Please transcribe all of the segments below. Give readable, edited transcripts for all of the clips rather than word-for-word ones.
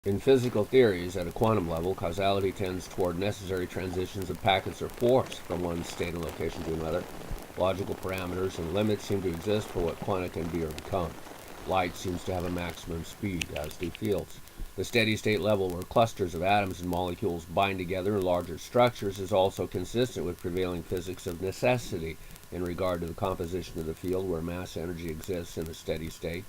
In physical theories, at a quantum level, causality tends toward necessary transitions of packets or force from one state and location to another. Logical parameters and limits seem to exist for what quanta can be or become. Light seems to have a maximum speed, as do fields. The steady state level, where clusters of atoms and molecules bind together in larger structures, is also consistent with prevailing physics of necessity in regard to the composition of the field where mass energy exists in a steady state.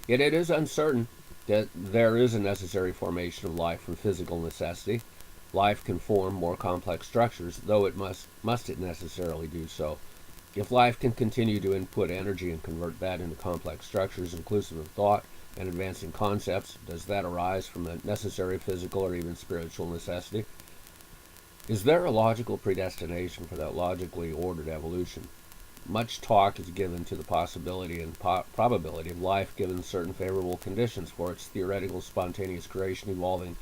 Yet it is uncertain that there is a necessary formation of life from physical necessity. Life can form more complex structures, though it must it necessarily do so. If life can continue to input energy and convert that into complex structures inclusive of thought and advancing concepts, does that arise from a necessary physical or even spiritual necessity? Is there a logical predestination for that logically ordered evolution? Much talk is given to the possibility and probability of life given certain favorable conditions for its theoretical spontaneous creation evolving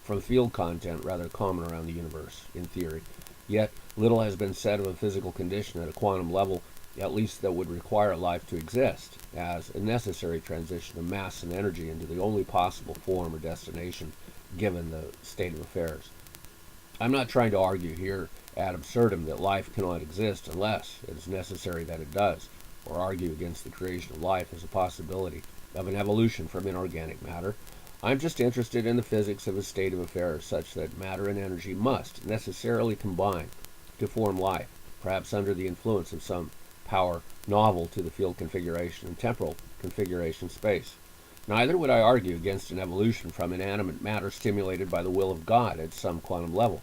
from field content rather common around the universe, in theory. Yet, little has been said of a physical condition at a quantum level, at least that would require life to exist, as a necessary transition of mass and energy into the only possible form or destination given the state of affairs. I'm not trying to argue here ad absurdum that life cannot exist unless it is necessary that it does, or argue against the creation of life as a possibility of an evolution from inorganic matter. I'm just interested in the physics of a state of affairs such that matter and energy must necessarily combine to form life, perhaps under the influence of some power novel to the field configuration and temporal configuration space. Neither would I argue against an evolution from inanimate matter stimulated by the will of God at some quantum level.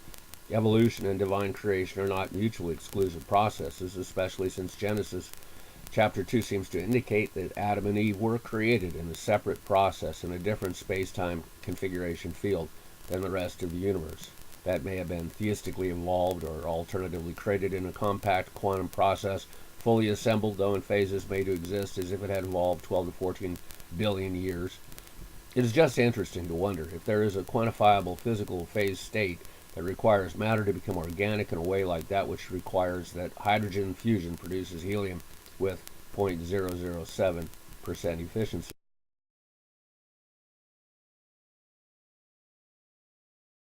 Evolution and divine creation are not mutually exclusive processes, especially since Genesis Chapter 2 seems to indicate that Adam and Eve were created in a separate process in a different space-time configuration field than the rest of the universe. That may have been theistically evolved or alternatively created in a compact quantum process, fully assembled, though in phases made to exist as if it had evolved 12 to 14 billion years. It is just interesting to wonder if there is a quantifiable physical phase state that requires matter to become organic in a way like that which requires that hydrogen fusion produces helium with 0.007% efficiency.